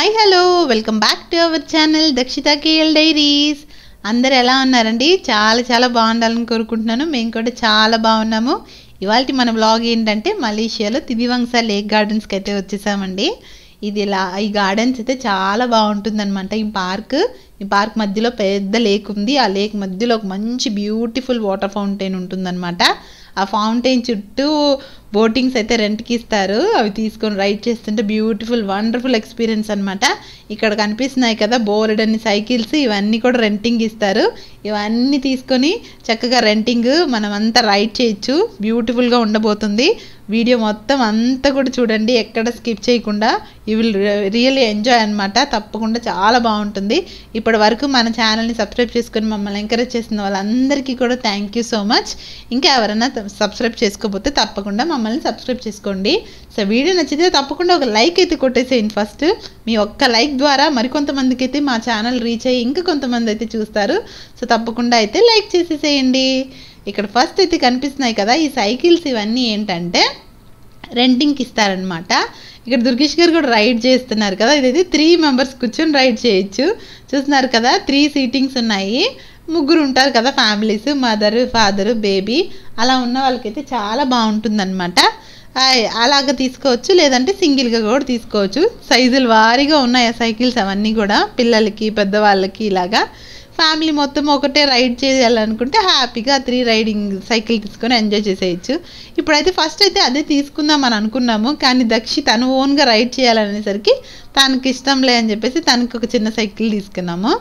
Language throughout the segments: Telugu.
Hi hello welcome back to our channel Dakshitha KL diaries. అందరు ఎలా ఉన్నారండి? చాలా చాలా బాగుండాలని కోరుకుంటున్నాను. మేము కూడా చాలా బాగున్నాము. ఇవాళ మన వ్లాగ్ ఏంటంటే మలేషియాలో తిదివంగ్సా లేక్ గార్డెన్స్కి అయితే వచ్చేసామండి. ఈ గార్డెన్స్ అయితే చాలా బాగుంటుంది అనమాట. ఈ పార్క్ మధ్యలో పెద్ద లేక్ ఉంది. ఆ లేక్ మధ్యలో ఒక మంచి బ్యూటిఫుల్ వాటర్ ఫౌంటైన్ ఉంటుందన్నమాట. ఆ ఫౌంటైన్ చుట్టూ బోటింగ్స్ అయితే రెంట్కి ఇస్తారు. అవి తీసుకొని రైడ్ చేస్తుంటే బ్యూటిఫుల్ వండర్ఫుల్ ఎక్స్పీరియన్స్ అనమాట. ఇక్కడ కనిపిస్తున్నాయి కదా బోర్డ్ అన్ని సైకిల్స్, ఇవన్నీ కూడా రెంటింగ్ ఇస్తారు. ఇవన్నీ తీసుకొని చక్కగా రెంటింగ్ మనం అంతా రైడ్ చేయొచ్చు. బ్యూటిఫుల్గా ఉండబోతుంది. వీడియో మొత్తం అంతా కూడా చూడండి, ఎక్కడ స్కిప్ చేయకుండా. యూ విల్ రియల్లీ ఎంజాయ్ అనమాట. తప్పకుండా చాలా బాగుంటుంది. ఇప్పటి వరకు మన ఛానల్ని సబ్స్క్రైబ్ చేసుకొని మమ్మల్ని ఎంకరేజ్ చేస్తున్న వాళ్ళందరికీ కూడా థ్యాంక్ యూ సో మచ్. ఇంకా ఎవరైనా సబ్స్క్రైబ్ చేసుకోకపోతే తప్పకుండా మమ్మల్ని సబ్స్క్రైబ్ చేసుకోండి. సో వీడియో నచ్చితే తప్పకుండా ఒక లైక్ అయితే కొట్టేసేయండి. ఫస్ట్ మీ ఒక్క లైక్ ద్వారా మరికొంతమందికి అయితే మా ఛానల్ రీచ్ అయ్యి ఇంకా కొంతమంది అయితే చూస్తారు. సో తప్పకుండా అయితే లైక్ చేసేసేయండి. ఇక్కడ ఫస్ట్ అయితే కనిపిస్తున్నాయి కదా ఈ సైకిల్స్, ఇవన్నీ ఏంటంటే రెంటింగ్కి ఇస్తారనమాట. ఇక్కడ దుర్గేష్ గారు కూడా రైడ్ చేస్తున్నారు కదా. ఇదైతే 3 మెంబర్స్ కూర్చొని రైడ్ చేయొచ్చు. చూస్తున్నారు కదా 3 సీటింగ్స్ ఉన్నాయి. 3 ఉంటారు కదా ఫ్యామిలీస్, మదర్ ఫాదర్ బేబీ. అలా ఉన్న వాళ్ళకైతే చాలా బాగుంటుందన్నమాట. అలాగ తీసుకోవచ్చు, లేదంటే సింగిల్గా కూడా తీసుకోవచ్చు. సైజులు వారీగా ఉన్నాయి ఆ సైకిల్స్ అవన్నీ కూడా. పిల్లలకి పెద్దవాళ్ళకి ఇలాగా ఫ్యామిలీ మొత్తం ఒకటే రైడ్ చేయాలనుకుంటే హ్యాపీగా 3 రైడింగ్ సైకిల్ తీసుకొని ఎంజాయ్ చేసేయచ్చు. ఇప్పుడైతే ఫస్ట్ అయితే అదే తీసుకుందాం అని అనుకున్నాము, కానీ దక్షి తను ఓన్గా రైడ్ చేయాలనేసరికి తనకి ఇష్టంలే అని చెప్పేసి తనకు ఒక చిన్న సైకిల్ తీసుకున్నాము.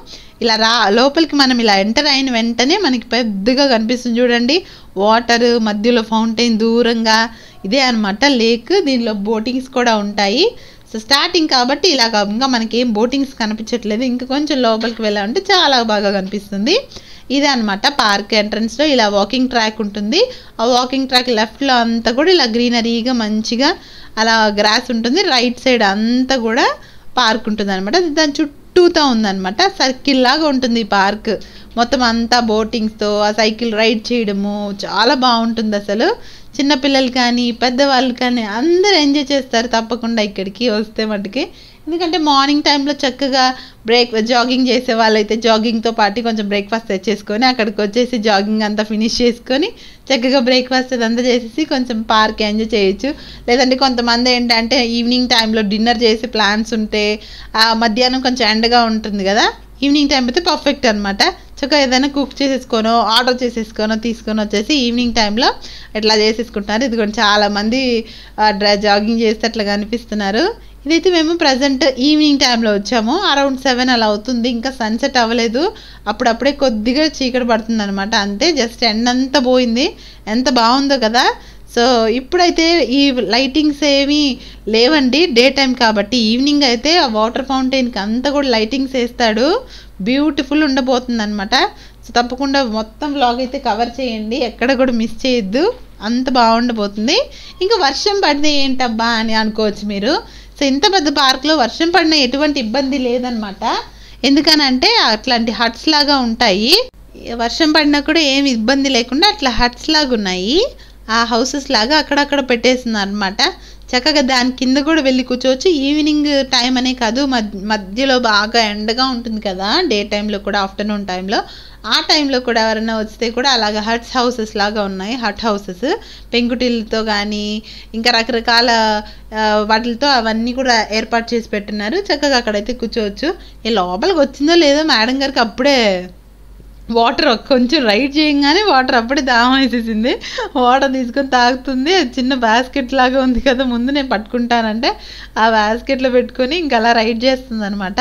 ఇలా లోపలికి మనం ఇలా ఎంటర్ అయిన వెంటనే మనకి పెద్దగా కనిపిస్తుంది చూడండి వాటర్, మధ్యలో ఫౌంటైన్ దూరంగా. ఇదే అనమాట లేక్. దీనిలో బోటింగ్స్ కూడా ఉంటాయి. సో స్టార్టింగ్ కాబట్టి ఇలాగా ఇంకా మనకి ఏం బోటింగ్స్ కనిపించట్లేదు. ఇంకా కొంచెం లోపలికి వెళ్ళాలంటే చాలా బాగా కనిపిస్తుంది. ఇదే అనమాట పార్క్ ఎంట్రన్స్లో ఇలా వాకింగ్ ట్రాక్ ఉంటుంది. ఆ వాకింగ్ ట్రాక్ లెఫ్ట్లో అంతా కూడా ఇలా గ్రీనరీగా మంచిగా అలా గ్రాస్ ఉంటుంది. రైట్ సైడ్ అంతా కూడా పార్క్ ఉంటుంది అనమాట. దాని చుట్టూతో ఉందన్నమాట. సర్కిల్ లాగా ఉంటుంది ఈ పార్క్ మొత్తం అంతా. బోటింగ్స్తో ఆ సైకిల్ రైడ్ చేయడము చాలా బాగుంటుంది అసలు. చిన్నపిల్లలు కానీ పెద్దవాళ్ళు కానీ అందరూ ఎంజాయ్ చేస్తారు తప్పకుండా ఇక్కడికి వస్తే మటుకి. ఎందుకంటే మార్నింగ్ టైంలో చక్కగా జాగింగ్ చేసే వాళ్ళైతే జాగింగ్తో పాటు కొంచెం బ్రేక్ఫాస్ట్ తెచ్చేసుకొని అక్కడికి వచ్చేసి జాగింగ్ అంతా ఫినిష్ చేసుకొని చక్కగా బ్రేక్ఫాస్ట్ అదంతా చేసేసి కొంచెం పార్క్ ఎంజాయ్ చేయొచ్చు. లేదంటే కొంతమంది ఏంటంటే ఈవినింగ్ టైంలో డిన్నర్ చేసే ప్లాన్స్ ఉంటే మధ్యాహ్నం కొంచెం ఎండగా ఉంటుంది కదా, ఈవినింగ్ టైం అయితే పర్ఫెక్ట్ అనమాట. చక్కగా ఏదైనా కుక్ చేసేసుకోనో ఆర్డర్ చేసేసుకోనో తీసుకొని వచ్చేసి ఈవినింగ్ టైంలో ఇట్లా చేసేసుకుంటున్నారు. ఇది కూడా చాలామంది జాగింగ్ చేస్తే అట్లా కనిపిస్తున్నారు. ఇదైతే మేము ప్రజెంట్ ఈవినింగ్ టైంలో వచ్చాము. అరౌండ్ 7 అలా అవుతుంది. ఇంకా సన్సెట్ అవ్వలేదు. అప్పుడప్పుడే కొద్దిగా చీకటి పడుతుంది అనమాట. అంతే, జస్ట్ ఎండంతా పోయింది. ఎంత బాగుందో కదా. సో ఇప్పుడైతే ఈ లైటింగ్స్ ఏమీ లేవండి, డే టైం కాబట్టి. ఈవినింగ్ అయితే ఆ వాటర్ ఫౌంటైన్కి అంతా కూడా లైటింగ్స్ వేస్తాడు. బ్యూటిఫుల్ ఉండబోతుంది అనమాట. సో తప్పకుండా మొత్తం వ్లాగ్ అయితే కవర్ చేయండి, ఎక్కడ కూడా మిస్ చేయొద్దు. అంత బాగుండబోతుంది. ఇంకా వర్షం పడితే ఏంటబ్బా అని అనుకోవచ్చు మీరు. సో ఇంత పెద్ద పార్క్లో వర్షం పడిన ఎటువంటి ఇబ్బంది లేదనమాట. ఎందుకనంటే అట్లాంటి హట్స్ లాగా ఉంటాయి. వర్షం పడినా కూడా ఏమి ఇబ్బంది లేకుండా అట్లా హట్స్ లాగా ఉన్నాయి. ఆ హౌసెస్ లాగా అక్కడక్కడ పెట్టేస్తున్నారు అనమాట. చక్కగా దాని కింద కూడా వెళ్ళి కూర్చోవచ్చు. ఈవినింగ్ టైం అనే కాదు, మధ్యలో బాగా ఎండగా ఉంటుంది కదా డే టైంలో కూడా, ఆఫ్టర్నూన్ టైంలో. ఆ టైంలో కూడా ఎవరైనా వస్తే కూడా అలాగ హట్స్ హౌసెస్ లాగా ఉన్నాయి. హట్ హౌసెస్ పెంకుటిల్తో కానీ ఇంకా రకరకాల వాటితో అవన్నీ కూడా ఏర్పాటు చేసి పెట్టున్నారు. చక్కగా అక్కడైతే కూర్చోవచ్చు. ఈ లోపలికి వచ్చిందో లేదో మేడం గారికి అప్పుడే వాటర్ కొంచెం రైడ్ చేయగానే వాటర్ అప్పుడే దాహం వేసేసింది. వాటర్ తీసుకొని తాగుతుంది. చిన్న బాస్కెట్ లాగా ఉంది కదా, ముందు నేను పట్టుకుంటానంటే ఆ బాస్కెట్లో పెట్టుకొని ఇంకా అలా రైడ్ చేస్తుంది అనమాట.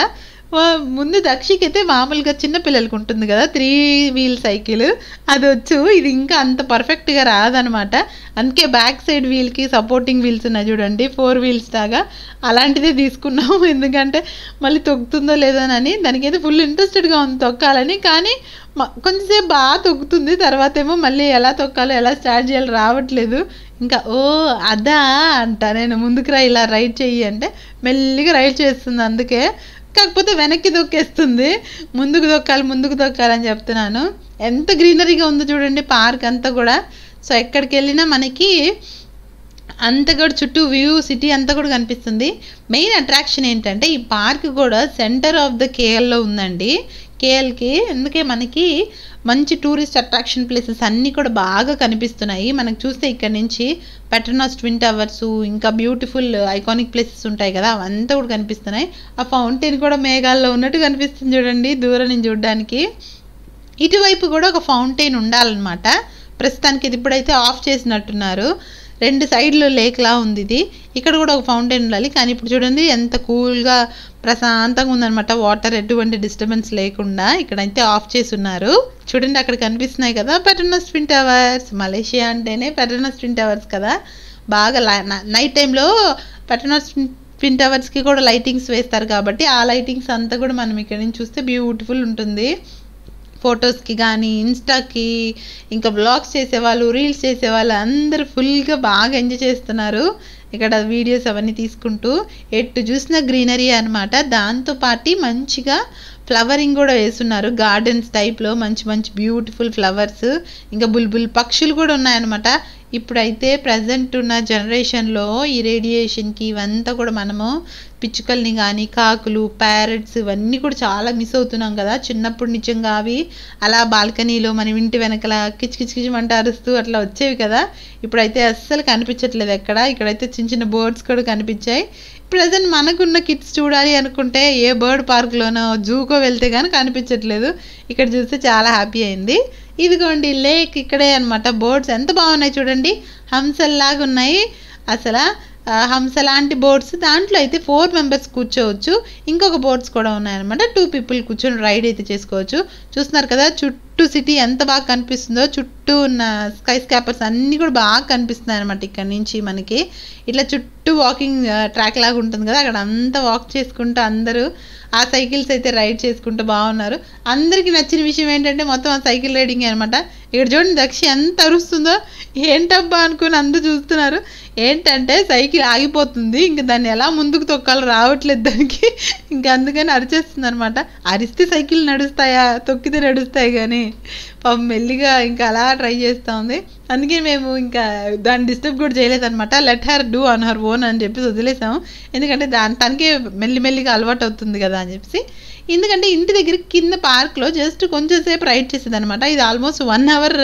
ముందు దక్షికి అయితే మామూలుగా చిన్న పిల్లలకి ఉంటుంది కదా 3 వీల్ సైకిల్, అది వచ్చు. ఇది ఇంకా అంత పర్ఫెక్ట్గా రాదనమాట. అందుకే బ్యాక్ సైడ్ వీల్కి సపోర్టింగ్ వీల్స్ ఉన్నాయి చూడండి, 4 వీల్స్ లాగా. అలాంటిదే తీసుకున్నాము. ఎందుకంటే మళ్ళీ తొక్కుతుందో లేదోనని. దానికైతే ఫుల్ ఇంట్రెస్టెడ్గా ఉంది తొక్కాలని. కానీ కొంచెంసేపు బాగా తొక్కుతుంది, తర్వాత ఏమో మళ్ళీ ఎలా తొక్కాలో ఎలా స్టార్ట్ చేయాలో రావట్లేదు. ఇంకా అదా అంట, నేను ముందుకు ఇలా రైడ్ చెయ్యి అంటే మెల్లిగా రైడ్ చేస్తుంది. అందుకే కాకపోతే వెనక్కి దొక్కేస్తుంది. ముందుకు దొక్కాలని చెప్తున్నాను. ఎంత గ్రీనరీగా ఉందో చూడండి పార్క్ అంతా కూడా. సో ఎక్కడికి వెళ్ళినా మనకి అంతా కూడా చుట్టూ వ్యూ సిటీ అంతా కూడా కనిపిస్తుంది. మెయిన్ అట్రాక్షన్ ఏంటంటే ఈ పార్క్ కూడా సెంటర్ ఆఫ్ ద కేఎల్లో ఉందండి. కేఎల్కి అందుకే మనకి మంచి టూరిస్ట్ అట్రాక్షన్ ప్లేసెస్ అన్నీ కూడా బాగా కనిపిస్తున్నాయి. మనకు చూస్తే ఇక్కడ నుంచి పెట్రోనాస్ ట్విన్ టవర్స్, ఇంకా బ్యూటిఫుల్ ఐకానిక్ ప్లేసెస్ ఉంటాయి కదా, అవంతా కూడా కనిపిస్తున్నాయి. ఆ ఫౌంటైన్ కూడా మేఘాల్లో ఉన్నట్టు కనిపిస్తుంది చూడండి దూరం నుంచి చూడడానికి. ఇటువైపు కూడా ఒక ఫౌంటైన్ ఉండాలన్నమాట. ప్రస్తుతానికి ఇది ఇప్పుడైతే ఆఫ్ చేసినట్టున్నారు. 2 సైడ్లు లేక్లా ఉంది ఇది. ఇక్కడ కూడా ఒక ఫౌంటైన్ ఉండాలి, కానీ ఇప్పుడు చూడండి ఎంత కూల్గా ప్రశాంతంగా ఉందన్నమాట. వాటర్ ఎటువంటి డిస్టర్బెన్స్ లేకుండా ఇక్కడైతే ఆఫ్ చేసి ఉన్నారు. చూడండి అక్కడ కనిపిస్తున్నాయి కదా పెట్రోనాస్ ట్విన్ టవర్స్. మలేషియా అంటేనే పెట్రోనాస్ ట్విన్ టవర్స్ కదా. బాగా నైట్ టైంలో పెట్రోనాస్ ట్విన్ టవర్స్కి కూడా లైటింగ్స్ వేస్తారు కాబట్టి ఆ లైటింగ్స్ అంతా కూడా మనం ఇక్కడ నుంచి చూస్తే బ్యూటిఫుల్ ఉంటుంది. ఫొటోస్కి కానీ ఇన్స్టాకి ఇంకా బ్లాగ్స్ చేసేవాళ్ళు, రీల్స్ చేసేవాళ్ళు అందరూ ఫుల్గా బాగా ఎంజాయ్ చేస్తున్నారు ఇక్కడ వీడియోస్ అవన్నీ తీసుకుంటూ. ఎటు చూసిన గ్రీనరీ అనమాట. దాంతోపాటు మంచిగా ఫ్లవరింగ్ కూడా వేస్తున్నారు గార్డెన్స్ టైప్లో. మంచి మంచి బ్యూటిఫుల్ ఫ్లవర్స్, ఇంకా బుల్బుల్ పక్షులు కూడా ఉన్నాయన్నమాట. ఇప్పుడైతే ప్రజెంట్ ఉన్న జనరేషన్లో ఈ రేడియేషన్కి ఇవంతా కూడా మనము పిచ్చుకల్ని కానీ కాకులు, ప్యారెట్స్ ఇవన్నీ కూడా చాలా మిస్ అవుతున్నాం కదా. చిన్నప్పుడు నిజంగా అవి అలా బాల్కనీలో మన ఇంటి వెనకల కిచకిచమంట అరుస్తూ అట్లా వచ్చేవి కదా. ఇప్పుడైతే అస్సలు కనిపించట్లేదు ఎక్కడ. ఇక్కడైతే చిన్న చిన్న బర్డ్స్ కూడా కనిపించాయి. ప్రజెంట్ మనకున్న కిడ్స్ చూడాలి అనుకుంటే ఏ బర్డ్ పార్క్లోనో జూకో వెళ్తే కానీ కనిపించట్లేదు. ఇక్కడ చూస్తే చాలా హ్యాపీ అయింది. ఇదిగోండి లేక్ ఇక్కడే అనమాట. బోట్స్ ఎంత బాగున్నాయి చూడండి, హంసల్లాగా ఉన్నాయి అసలు. హంస లాంటి బోట్స్, దాంట్లో అయితే 4 మెంబర్స్ కూర్చోవచ్చు. ఇంకొక బోట్స్ కూడా ఉన్నాయన్నమాట. 2 పీపుల్ కూర్చొని రైడ్ అయితే చేసుకోవచ్చు. చూస్తున్నారు కదా చుట్టూ సిటీ ఎంత బాగా కనిపిస్తుందో. చుట్టూ ఉన్న స్కై స్కాపర్స్ అన్నీ కూడా బాగా కనిపిస్తున్నాయి అనమాట. ఇక్కడ నుంచి మనకి ఇట్లా చుట్టూ వాకింగ్ ట్రాక్ లాగా ఉంటుంది కదా, అక్కడ అంతా వాక్ చేసుకుంటూ అందరూ ఆ సైకిల్స్ అయితే రైడ్ చేసుకుంటూ బాగున్నారు. అందరికీ నచ్చిన విషయం ఏంటంటే మొత్తం ఆ సైకిల్ రైడింగ్ అనమాట. ఇక్కడ చూడండి దక్షి ఎంత అరుస్తుందో, ఏంటబ్బా అనుకుని అందరూ చూస్తున్నారు. ఏంటంటే సైకిల్ ఆగిపోతుంది, ఇంకా దాన్ని ఎలా ముందుకు తొక్కాలో రావట్లేదు దానికి, ఇంకా అందుకని అరిచేస్తుంది అనమాట. అరిస్తే సైకిల్ నడుస్తాయా, తొక్కితే నడుస్తాయి కానీ పాపం మెల్లిగా ఇంకా అలా ట్రై చేస్తూ ఉంది. అందుకే మేము ఇంకా దాన్ని డిస్టర్బ్ కూడా చేయలేదన్నమాట. Let her do on her own అని చెప్పేసి వదిలేసాము. ఎందుకంటే తనకే మెల్లిమెల్లిగా అలవాటు అవుతుంది కదా అని చెప్పేసి. ఎందుకంటే ఇంటి దగ్గర కింద పార్క్లో జస్ట్ కొంచెం సేపు రైడ్ చేసేది అనమాట. ఇది ఆల్మోస్ట్ 1 అవర్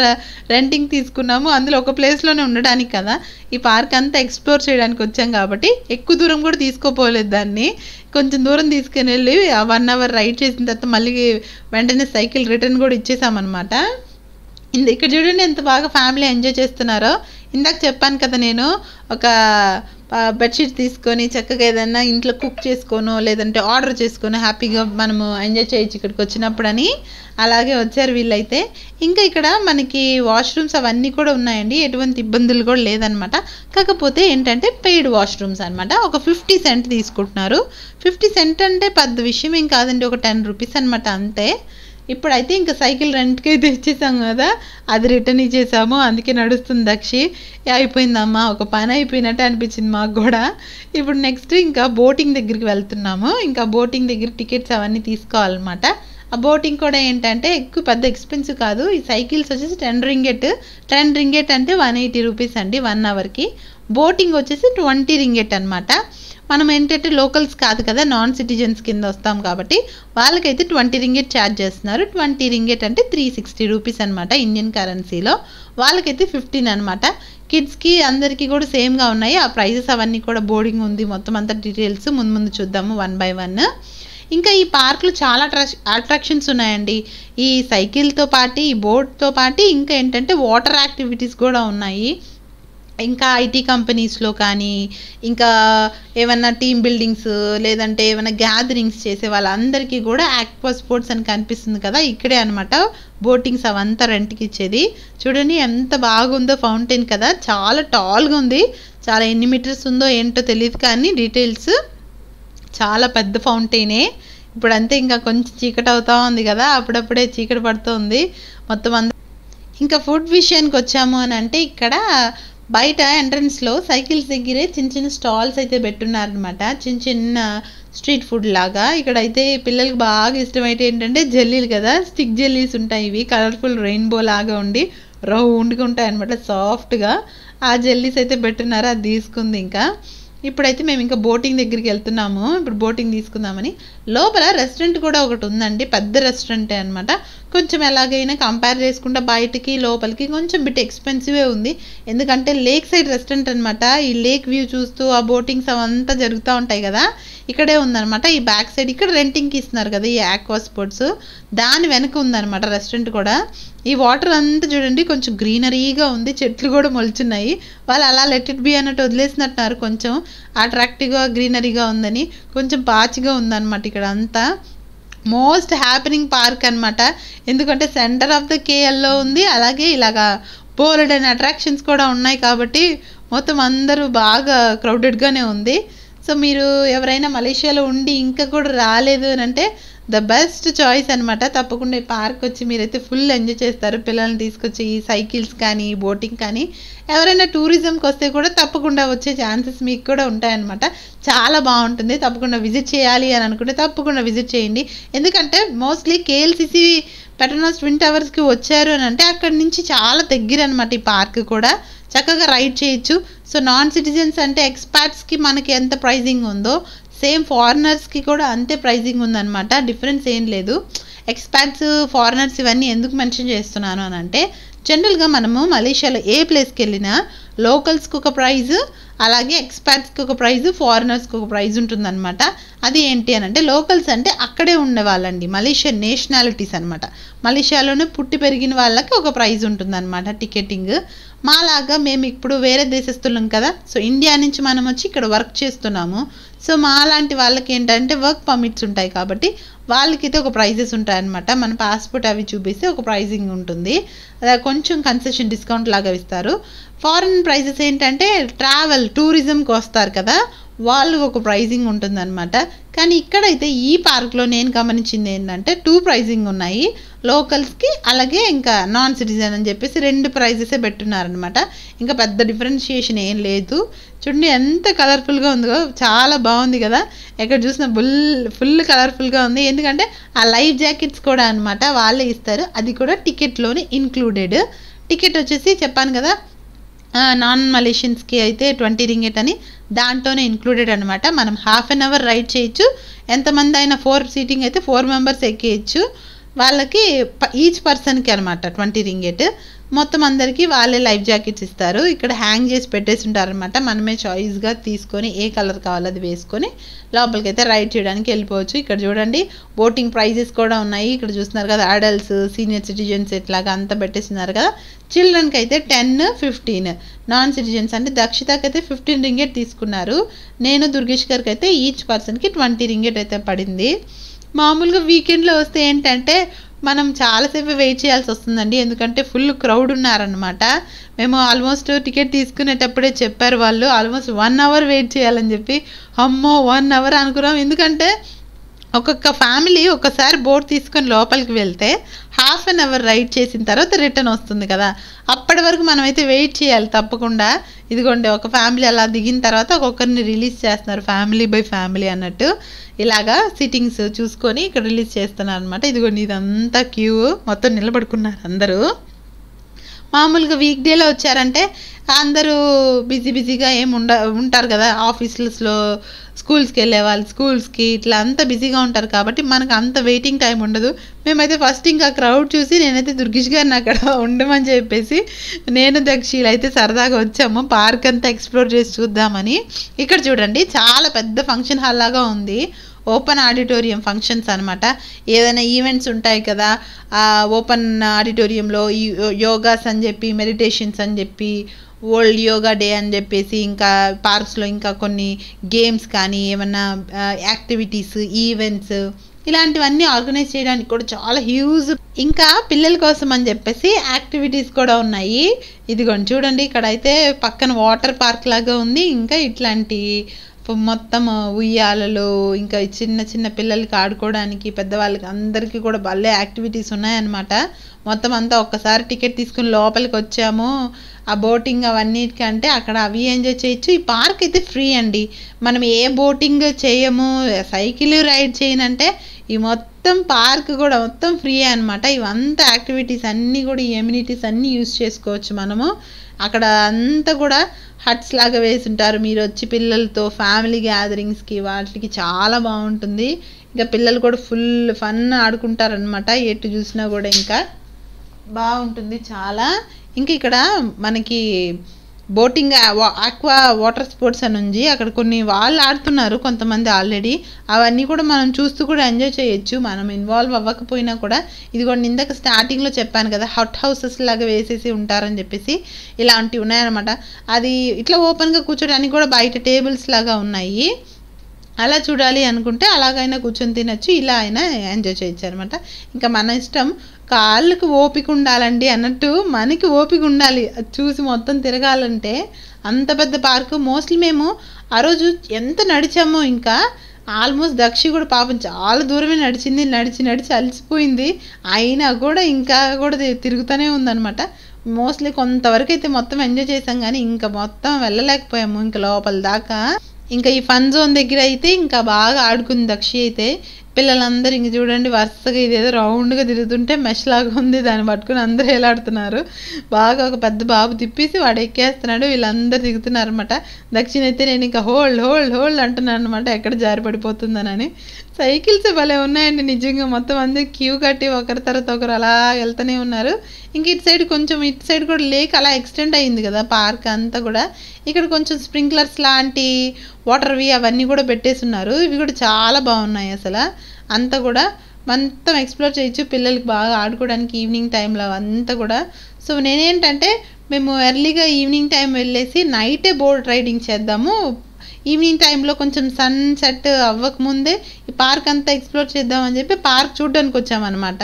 రెంటింగ్ తీసుకున్నాము. అందులో ఒక ప్లేస్లోనే ఉండడానికి కదా. ఈ పార్క్ అంతా ఎక్స్ప్లోర్ చేయడానికి వచ్చాం కాబట్టి ఎక్కువ దూరం కూడా తీసుకోపోలేదు దాన్ని. కొంచెం దూరం తీసుకుని వెళ్ళి 1 అవర్ రైడ్ చేసిన తర్వాత మళ్ళీ వెంటనే సైకిల్ రిటర్న్ కూడా ఇచ్చేసామన్నమాట. ఇక్కడ చూడండి ఎంత బాగా ఫ్యామిలీ ఎంజాయ్ చేస్తున్నారో. ఇందాక చెప్పాను కదా నేను ఒక బెడ్షీట్ తీసుకొని చక్కగా ఏదైనా ఇంట్లో కుక్ చేసుకోనో లేదంటే ఆర్డర్ చేసుకొని హ్యాపీగా మనము ఎంజాయ్ చేయొచ్చు ఇక్కడికి వచ్చినప్పుడు అని. అలాగే వచ్చారు వీళ్ళైతే. ఇంకా ఇక్కడ మనకి వాష్రూమ్స్ అవన్నీ కూడా ఉన్నాయండి, ఎటువంటి ఇబ్బందులు కూడా లేదనమాట. కాకపోతే ఏంటంటే పెయిడ్ వాష్రూమ్స్ అనమాట. ఒక 50 సెంట్ తీసుకుంటున్నారు. 50 సెంట్ అంటే పెద్ద విషయం ఏం కాదండి, ఒక 10 రూపీస్ అనమాట అంతే. ఇప్పుడైతే ఇంకా సైకిల్ రెంట్కి అయితే ఇచ్చేసాము కదా, అది రిటర్న్ ఇచ్చేసాము. అందుకే నడుస్తుంది దక్షి. అయిపోయిందమ్మా, ఒక పని అయిపోయినట్టు అనిపించింది మాకు కూడా. ఇప్పుడు నెక్స్ట్ ఇంకా బోటింగ్ దగ్గరికి వెళ్తున్నాము. ఇంకా బోటింగ్ దగ్గర టికెట్స్ అవన్నీ తీసుకోవాలన్నమాట. ఆ బోటింగ్ కూడా ఏంటంటే ఎక్కువ పెద్ద ఎక్స్పెన్సివ్ కాదు. ఈ సైకిల్స్ వచ్చేసి 10 రింగెట్ అంటే 180 రూపీస్ అండి 1 అవర్కి. బోటింగ్ వచ్చేసి 20 రింగెట్ అనమాట. మనం ఏంటంటే లోకల్స్ కాదు కదా, నాన్ సిటిజన్స్ కింద వస్తాం కాబట్టి వాళ్ళకైతే 20 రింగెట్ ఛార్జ్ చేస్తున్నారు. 20 రింగెట్ అంటే 360 రూపీస్ అనమాట ఇండియన్ కరెన్సీలో. వాళ్ళకైతే 15 అనమాట. కిడ్స్కి అందరికీ కూడా సేమ్గా ఉన్నాయి ఆ ప్రైజెస్ అవన్నీ కూడా. బోర్డింగ్ ఉంది మొత్తం అంతా డీటెయిల్స్ ముందు చూద్దాము 1 by 1. ఇంకా ఈ పార్క్లో చాలా అట్రాక్షన్స్ ఉన్నాయండి. ఈ సైకిల్తో పాటు ఈ బోట్తో పాటు ఇంకా ఏంటంటే వాటర్ యాక్టివిటీస్ కూడా ఉన్నాయి. ఇంకా ఐటీ కంపెనీస్లో కానీ ఇంకా ఏమన్నా టీమ్ బిల్డింగ్స్ లేదంటే ఏమైనా గ్యాదరింగ్స్ చేసే వాళ్ళందరికీ కూడా ఆక్వా స్పోర్ట్స్ అని కనిపిస్తుంది కదా, ఇక్కడే అనమాట బోటింగ్స్ అవంతా రెంట్కి ఇచ్చేది. చూడండి ఎంత బాగుందో, ఫౌంటైన్ కదా, చాలా టాల్గా ఉంది. చాలా ఎన్ని మీటర్స్ ఉందో ఏంటో తెలియదు కానీ డీటెయిల్స్ చాలా పెద్ద ఫౌంటైనే. ఇప్పుడు అంతే ఇంకా కొంచెం చీకటి అవుతా ఉంది కదా, అప్పుడప్పుడే చీకటి పడుతుంది మొత్తం ఇంకా ఫుడ్ విషయానికి వచ్చాము అని అంటే ఇక్కడ బయట ఎంట్రన్స్లో సైకిల్స్ దగ్గరే చిన్న స్టాల్స్ అయితే పెట్టున్నారనమాట. చిన్న స్ట్రీట్ ఫుడ్ లాగా. ఇక్కడైతే పిల్లలకి బాగా ఇష్టమైతే ఏంటంటే జెల్లీలు కదా, స్టిక్ జెల్లీస్ ఉంటాయి. ఇవి కలర్ఫుల్ రెయిన్బో లాగా ఉండి రౌండ్గా ఉంటాయి అనమాట, సాఫ్ట్గా. ఆ జెల్లీస్ అయితే పెట్టున్నారు, అది తీసుకుంది. ఇంకా ఇప్పుడైతే మేము ఇంకా బోటింగ్ దగ్గరికి వెళ్తున్నాము. ఇప్పుడు బోటింగ్ తీసుకుందామని. లోపల రెస్టారెంట్ కూడా ఒకటి ఉందండి, పెద్ద రెస్టారెంటే అనమాట. కొంచెం ఎలాగైనా కంపేర్ చేసుకుంటే బయటికి లోపలికి కొంచెం బిట్ ఎక్స్పెన్సివే ఉంది, ఎందుకంటే లేక్ సైడ్ రెస్టారెంట్ అనమాట. ఈ లేక్ వ్యూ చూస్తూ ఆ బోటింగ్స్ అవంతా జరుగుతూ ఉంటాయి కదా, ఇక్కడే ఉందనమాట. ఈ బ్యాక్ సైడ్ ఇక్కడ రెంటింగ్కి ఇస్తున్నారు కదా ఈ ఆక్వా స్పోర్ట్స్, దాని వెనక ఉందనమాట రెస్టారెంట్ కూడా. ఈ వాటర్ అంతా చూడండి కొంచెం గ్రీనరీగా ఉంది, చెట్లు కూడా మొలుచున్నాయి. వాళ్ళు అలా లెట్ ఇట్ బి అన్నట్టు వదిలేసినట్టున్నారు, కొంచెం అట్రాక్టివ్గా గ్రీనరీగా ఉందని. కొంచెం పాచిగా ఉందన్నమాట ఇక్కడ అంతా. మోస్ట్ హ్యాపెనింగ్ పార్క్ అనమాట, ఎందుకంటే సెంటర్ ఆఫ్ ద కేఎల్లో ఉంది, అలాగే ఇలాగా బోల్డ్ అండ్ అట్రాక్షన్స్ కూడా ఉన్నాయి కాబట్టి మొత్తం అందరూ బాగా క్రౌడెడ్గానే ఉంది. సో మీరు ఎవరైనా మలేషియాలో ఉండి ఇంకా కూడా రాలేదు అని అంటే ద బెస్ట్ చాయిస్ అనమాట. తప్పకుండా ఈ పార్క్ వచ్చి మీరైతే ఫుల్ ఎంజాయ్ చేస్తారు. పిల్లల్ని తీసుకొచ్చి ఈ సైకిల్స్ కానీ బోటింగ్ కానీ, ఎవరైనా టూరిజంకి వస్తే కూడా తప్పకుండా వచ్చే ఛాన్సెస్ మీకు కూడా ఉంటాయన్నమాట. చాలా బాగుంటుంది, తప్పకుండా విజిట్ చేయాలి అని అనుకుంటే తప్పకుండా విజిట్ చేయండి. ఎందుకంటే మోస్ట్లీ కేఎల్సిసి పెట్రోనాస్ ట్విన్ టవర్స్కి వచ్చారు అని అంటే అక్కడి నుంచి చాలా దగ్గర అనమాట ఈ పార్క్ కూడా, చక్కగా రైడ్ చేయొచ్చు. సో నాన్ సిటిజన్స్ అంటే ఎక్స్పర్ట్స్కి మనకి ఎంత ప్రైజింగ్ ఉందో సేమ్ ఫారినర్స్కి కూడా అంతే ప్రైజింగ్ ఉందన్నమాట, డిఫరెన్స్ ఏం లేదు. ఎక్స్పర్ట్స్ ఫారినర్స్ ఇవన్నీ ఎందుకు మెన్షన్ చేస్తున్నాను అని అంటే, జనరల్గా మనము మలేషియాలో ఏ ప్లేస్కి వెళ్ళినా లోకల్స్కి ఒక ప్రైజ్, అలాగే ఎక్స్పర్ట్స్కి ఒక ప్రైజ్, ఫారినర్స్కి ఒక ప్రైజ్ ఉంటుందన్నమాట. అది ఏంటి అని అంటే, లోకల్స్ అంటే అక్కడే ఉండేవాళ్ళండి, మలేషియన్ నేషనాలిటీస్ అనమాట. మలేషియాలోనే పుట్టి పెరిగిన వాళ్ళకి ఒక ప్రైజ్ ఉంటుందన్నమాట టికెటింగ్. మాలాగా మేము ఇప్పుడు వేరే దేశస్తులం కదా, సో ఇండియా నుంచి మనం వచ్చి ఇక్కడ వర్క్ చేస్తున్నాము. సో మాలాంటి వాళ్ళకి ఏంటంటే వర్క్ పర్మిట్స్ ఉంటాయి కాబట్టి వాళ్ళకైతే ఒక ప్రైజెస్ ఉంటాయన్నమాట. మన పాస్పోర్ట్ అవి చూపిస్తే ఒక ప్రైజింగ్ ఉంటుంది, కొంచెం కన్సెషన్ డిస్కౌంట్ లాగా ఇస్తారు. ఫారిన్ ప్రైజెస్ ఏంటంటే ట్రావెల్ టూరిజంకి వస్తారు కదా, వాళ్ళు ఒక ప్రైజింగ్ ఉంటుందన్నమాట. కానీ ఇక్కడైతే ఈ పార్క్లో నేను గమనించింది ఏంటంటే 2 ప్రైజింగ్ ఉన్నాయి, లోకల్స్కి అలాగే ఇంకా నాన్ సిటిజన్ అని చెప్పేసి 2 ప్రైజెసే పెట్టున్నారనమాట. ఇంకా పెద్ద డిఫరెన్షియేషన్ ఏం లేదు. చూడండి ఎంత కలర్ఫుల్గా ఉందో, చాలా బాగుంది కదా, ఎక్కడ చూసినా ఫుల్ కలర్ఫుల్గా ఉంది. ఎందుకంటే ఆ లైఫ్ జాకెట్స్ కూడా అనమాట వాళ్ళే ఇస్తారు, అది కూడా టికెట్లోనే ఇంక్లూడెడ్. టికెట్ వచ్చేసి చెప్పాను కదా నాన్ మలేషియన్స్కి అయితే 20 రింగిట్ అని, దాంట్లోనే ఇంక్లూడెడ్ అనమాట. మనం హాఫ్ అన్ అవర్ రైడ్ చేయొచ్చు, ఎంతమంది అయినా 4 సీటింగ్ అయితే 4 మెంబర్స్ ఎక్కేయచ్చు. వాళ్ళకి ఈచ్ పర్సన్కి అనమాట 20 రింగిట్. మొత్తం అందరికీ వాళ్ళే లైఫ్ జాకెట్స్ ఇస్తారు, ఇక్కడ హ్యాంగ్ చేసి పెట్టేసి ఉంటారనమాట. మనమే చాయిస్గా తీసుకొని ఏ కలర్ కావాలో అది వేసుకొని లోపలికి అయితే రైడ్ చేయడానికి వెళ్ళిపోవచ్చు. ఇక్కడ చూడండి బోటింగ్ ప్రైజెస్ కూడా ఉన్నాయి, ఇక్కడ చూస్తున్నారు కదా, అడల్ట్స్, సీనియర్ సిటిజన్స్ ఇట్లాగా అంతా పెట్టేస్తున్నారు కదా. చిల్డ్రన్కి అయితే 10, 15, నాన్ సిటిజన్స్ అంటే దక్షితకి అయితే 15 రింగిట్ తీసుకున్నారు. నేను దుర్గేష్ గారికి అయితే ఈచ్ పర్సన్కి 20 రింగిట్ అయితే పడింది. మామూలుగా వీకెండ్లో వస్తే ఏంటంటే మనం చాలాసేపు వెయిట్ చేయాల్సి వస్తుందండి, ఎందుకంటే ఫుల్ క్రౌడ్ ఉన్నారనమాట. మేము ఆల్మోస్ట్ టికెట్ తీసుకునేటప్పుడే చెప్పారు వాళ్ళు ఆల్మోస్ట్ 1 అవర్ వెయిట్ చేయాలని చెప్పి. అమ్మో 1 అవర్ అనుకున్నాం, ఎందుకంటే ఒక్కొక్క ఫ్యామిలీ ఒకసారి బోట్ తీసుకొని లోపలికి వెళ్తే హాఫ్ అన్ అవర్ రైడ్ చేసిన తర్వాత రిటర్న్ వస్తుంది కదా, అప్పటి వరకు మనమైతే వెయిట్ చేయాలి తప్పకుండా. ఇదిగోండి ఒక ఫ్యామిలీ అలా దిగిన తర్వాత ఒక్కొక్కరిని రిలీజ్ చేస్తున్నారు, ఫ్యామిలీ బై ఫ్యామిలీ అన్నట్టు. ఇలాగా సిట్టింగ్స్ చూసుకొని ఇక్కడ రిలీజ్ చేస్తున్నారు అనమాట. ఇదిగోండి ఇదంతా క్యూ, మొత్తం నిలబడుకున్నారు అందరూ. మామూలుగా వీక్ డేలో వచ్చారంటే అందరూ బిజీగా ఉంటారు కదా, ఆఫీసులో స్కూల్స్కి వెళ్ళే వాళ్ళు స్కూల్స్కి ఇట్లా అంతా బిజీగా ఉంటారు కాబట్టి మనకు అంత వెయిటింగ్ టైం ఉండదు. మేమైతే ఫస్ట్ ఇంకా క్రౌడ్ చూసి నేనైతే దుర్గేష్ గారిని అక్కడ ఉండమని చెప్పేసి నేను దక్షిలు అయితే సరదాగా వచ్చాము పార్క్ అంతా ఎక్స్ప్లోర్ చేసి చూద్దామని. ఇక్కడ చూడండి చాలా పెద్ద ఫంక్షన్ హాల్ లాగా ఉంది, ఓపెన్ ఆడిటోరియం ఫంక్షన్స్ అనమాట. ఏదైనా ఈవెంట్స్ ఉంటాయి కదా, ఆ ఓపెన్ ఆడిటోరియంలో యోగాస్ అని చెప్పి, మెడిటేషన్స్ అని చెప్పి, వరల్డ్ యోగా డే అని చెప్పేసి, ఇంకా పార్క్స్లో ఇంకా కొన్ని గేమ్స్ కానీ ఏమన్నా యాక్టివిటీస్, ఈవెంట్స్ ఇలాంటివన్నీ ఆర్గనైజ్ చేయడానికి కూడా చాలా హ్యూజ్. ఇంకా పిల్లల కోసం అని చెప్పేసి యాక్టివిటీస్ కూడా ఉన్నాయి. ఇదిగోండి చూడండి ఇక్కడ అయితే పక్కన వాటర్ పార్క్ లాగా ఉంది, ఇంకా ఇట్లాంటి మొత్తం ఉయ్యాలలు, ఇంకా చిన్న చిన్న పిల్లలకి ఆడుకోవడానికి, పెద్దవాళ్ళకి అందరికీ కూడా భలే యాక్టివిటీస్ ఉన్నాయన్నమాట. మొత్తం అంతా ఒక్కసారి టికెట్ తీసుకుని లోపలికి వచ్చాము. ఆ బోటింగ్ అవన్నిటికంటే అక్కడ అవి ఎంజాయ్ చేయొచ్చు. ఈ పార్క్ అయితే ఫ్రీ అండి. మనం ఏ బోటింగ్ చేయము, సైకిల్ రైడ్ చేయనంటే ఈ మొత్తం పార్క్ కూడా మొత్తం ఫ్రీ అనమాట. ఇవంతా యాక్టివిటీస్ అన్నీ కూడా ఈ ఎమ్యూనిటీస్ అన్నీ యూస్ చేసుకోవచ్చు మనము. అక్కడ అంతా కూడా హట్స్ లాగా వేసి ఉంటారు. మీరు వచ్చి పిల్లలతో ఫ్యామిలీ గ్యాదరింగ్స్కి వాటికి చాలా బాగుంటుంది. ఇంకా పిల్లలు కూడా ఫుల్ ఫన్ ఆడుకుంటారనమాట. ఎటు చూసినా కూడా ఇంకా బాగుంటుంది చాలా. ఇంకా ఇక్కడ మనకి బోటింగ్, ఆక్వా వాటర్ స్పోర్ట్స్ అని ఉంది. అక్కడ కొన్ని వాళ్ళు ఆడుతున్నారు కొంతమంది ఆల్రెడీ. అవన్నీ కూడా మనం చూస్తూ కూడా ఎంజాయ్ చేయొచ్చు, మనం ఇన్వాల్వ్ అవ్వకపోయినా కూడా. ఇది కూడా ఇందాక స్టార్టింగ్లో చెప్పాను కదా, హట్ హౌసెస్ లాగా వేసేసి ఉంటారని చెప్పేసి, ఇలాంటివి ఉన్నాయన్నమాట. అది ఇట్లా ఓపెన్గా కూర్చోడానికి కూడా బయట టేబుల్స్ లాగా ఉన్నాయి. అలా చూడాలి అనుకుంటే అలాగైనా కూర్చొని తినచ్చు, ఇలా అయినా ఎంజాయ్ చేయొచ్చు అనమాట. ఇంకా మన ఇష్టం. కాళ్ళకు ఓపిక ఉండాలండి అన్నట్టు, మనకి ఓపిక ఉండాలి అది చూసి మొత్తం తిరగాలంటే. అంత పెద్ద పార్కు. మోస్ట్లీ మేము ఆ రోజు ఎంత నడిచామో, ఇంకా ఆల్మోస్ట్ దక్షి కూడా పాపం చాలా దూరమే నడిచింది. నడిచి అలసిపోయింది. అయినా కూడా ఇంకా కూడా తిరుగుతూనే ఉందన్నమాట. మోస్ట్లీ కొంతవరకు అయితే మొత్తం ఎంజాయ్ చేసాం, కానీ ఇంకా మొత్తం వెళ్ళలేకపోయాము ఇంకా లోపల దాకా. ఇంకా ఈ ఫన్ జోన్ దగ్గర అయితే ఇంకా బాగా ఆడుకుంది దక్షి అయితే. పిల్లలందరూ ఇంక చూడండి వరుసగా ఇదేదో రౌండ్గా తిరుగుతుంటే మెష్ లాగా ఉంది, దాన్ని పట్టుకుని అందరూ ఎలాడుతున్నారు. బాగా ఒక పెద్ద బాబు తిప్పేసి వాడు ఎక్కేస్తున్నాడు, వీళ్ళందరూ దిగుతున్నారు అనమాట. దక్షిణ అయితే నేను ఇంకా హోల్డ్ హోల్డ్ హోల్డ్ అంటున్నాను అనమాట, ఎక్కడ జారి పడిపోతుందనని. సైకిల్స్ భలే ఉన్నాయండి నిజంగా. మొత్తం అందరూ క్యూ కట్టి ఒకరి తర్వాత ఒకరు అలా వెళ్తూనే ఉన్నారు. ఇంక ఇటు సైడ్ కూడా లేక్ అలా ఎక్స్టెండ్ అయ్యింది కదా పార్క్ అంతా కూడా. ఇక్కడ కొంచెం స్ప్రింక్లర్స్ లాంటి వాటర్వి అవన్నీ కూడా పెట్టేస్తున్నారు. ఇవి కూడా చాలా బాగున్నాయి అసలు. అంతా కూడా మొత్తం ఎక్స్ప్లోర్ చేయొచ్చు పిల్లలకి బాగా ఆడుకోవడానికి ఈవినింగ్ టైంలో అంతా కూడా. సో నేనేంటంటే మేము ఎర్లీగా ఈవినింగ్ టైం వెళ్ళేసి నైటే బోట్ రైడింగ్ చేద్దాము, ఈవినింగ్ టైంలో కొంచెం సన్సెట్ అవ్వకముందే ఈ పార్క్ అంతా ఎక్స్ప్లోర్ చేద్దామని చెప్పి పార్క్ చూడడానికి వచ్చామన్నమాట.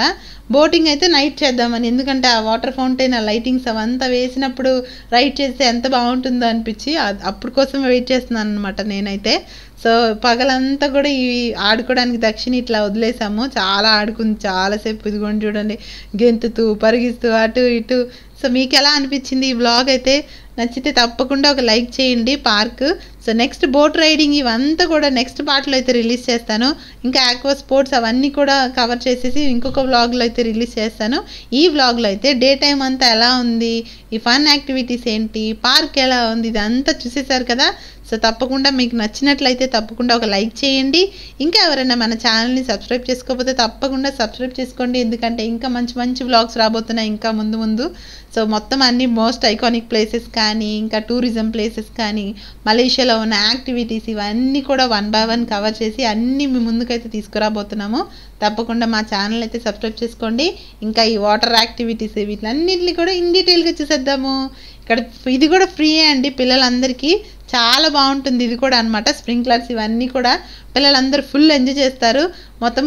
బోటింగ్ అయితే నైట్ చేద్దామని, ఎందుకంటే ఆ వాటర్ ఫౌంటైన్, ఆ లైటింగ్స్ అవంతా వేసినప్పుడు రైడ్ చేస్తే ఎంత బాగుంటుందో అనిపించి అప్పుడు కోసం వెయిట్ చేస్తున్నాను అనమాట నేనైతే. సో పగలంతా కూడా ఈ ఆడుకోవడానికి దక్షిణ ఇట్లా వదిలేసాము. చాలా ఆడుకుంది చాలాసేపు. ఇదిగోండి చూడండి గెంతుతూ పరిగిస్తూ అటు ఇటు. సో మీకు ఎలా అనిపించింది ఈ వ్లాగ్ అయితే? నచ్చితే తప్పకుండా ఒక లైక్ చేయండి park. So next boat riding ఇవంతా కూడా నెక్స్ట్ పార్ట్లో అయితే రిలీజ్ చేస్తాను. ఇంకా ఆక్వా స్పోర్ట్స్ అవన్నీ కూడా కవర్ చేసేసి ఇంకొక వ్లాగ్లో అయితే రిలీజ్ చేస్తాను. ఈ వ్లాగ్లో అయితే డే టైం అంతా ఎలా ఉంది, ఈ ఫన్ యాక్టివిటీస్ ఏంటి, పార్క్ ఎలా ఉంది, ఇదంతా చూసేశారు కదా. సో తప్పకుండా మీకు నచ్చినట్లయితే తప్పకుండా ఒక లైక్ చేయండి. ఇంకా ఎవరైనా మన ఛానల్ని సబ్స్క్రైబ్ చేసుకోకపోతే తప్పకుండా సబ్స్క్రైబ్ చేసుకోండి, ఎందుకంటే ఇంకా మంచి మంచి వ్లాగ్స్ రాబోతున్నాయి ఇంకా ముందు. సో మొత్తం అన్ని మోస్ట్ ఐకానిక్ ప్లేసెస్ కానీ, ఇంకా టూరిజం ప్లేసెస్ కానీ, మలేషియాలో ఉన్న యాక్టివిటీస్ ఇవన్నీ కూడా 1 by 1 కవర్ చేసి అన్నీ మీ ముందుకైతే తీసుకురాబోతున్నాము. తప్పకుండా మా ఛానల్ అయితే సబ్స్క్రైబ్ చేసుకోండి. ఇంకా ఈ వాటర్ యాక్టివిటీస్ వీటిలన్నింటినీ కూడా ఇన్ డీటెయిల్గా చూసేద్దాము. ఇక్కడ ఇది కూడా ఫ్రీ అండి పిల్లలందరికీ, చాలా బాగుంటుంది ఇది కూడా అనమాట. స్ప్రింక్లర్స్ ఇవన్నీ కూడా పిల్లలందరూ ఫుల్ ఎంజాయ్ చేస్తారు. మొత్తం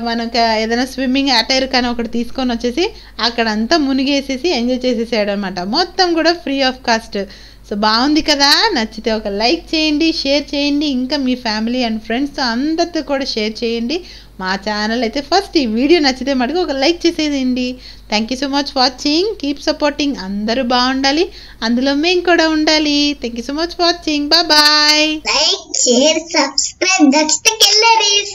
మనకు ఏదైనా స్విమ్మింగ్ అటైర్ కానీ ఒకటి తీసుకొని వచ్చేసి అక్కడంతా మునిగేసేసి ఎంజాయ్ చేసేసాడు అనమాట. మొత్తం కూడా ఫ్రీ ఆఫ్ కాస్ట్. సో బాగుంది కదా. నచ్చితే ఒక లైక్ చేయండి, షేర్ చేయండి, ఇంకా మీ ఫ్యామిలీ అండ్ ఫ్రెండ్స్తో అందరితో కూడా షేర్ చేయండి. మా ఛానల్ అయితే ఫస్ట్ ఈ వీడియో నచ్చితే మటుకు ఒక లైక్ చేసేయండి. Thank you so much watching. Keep supporting. అందరూ బాగుండాలి, అందులో మేము కూడా ఉండాలి. Thank you so much watching. Bye. Like, share, subscribe. దక్షిత కెల్లరీస్.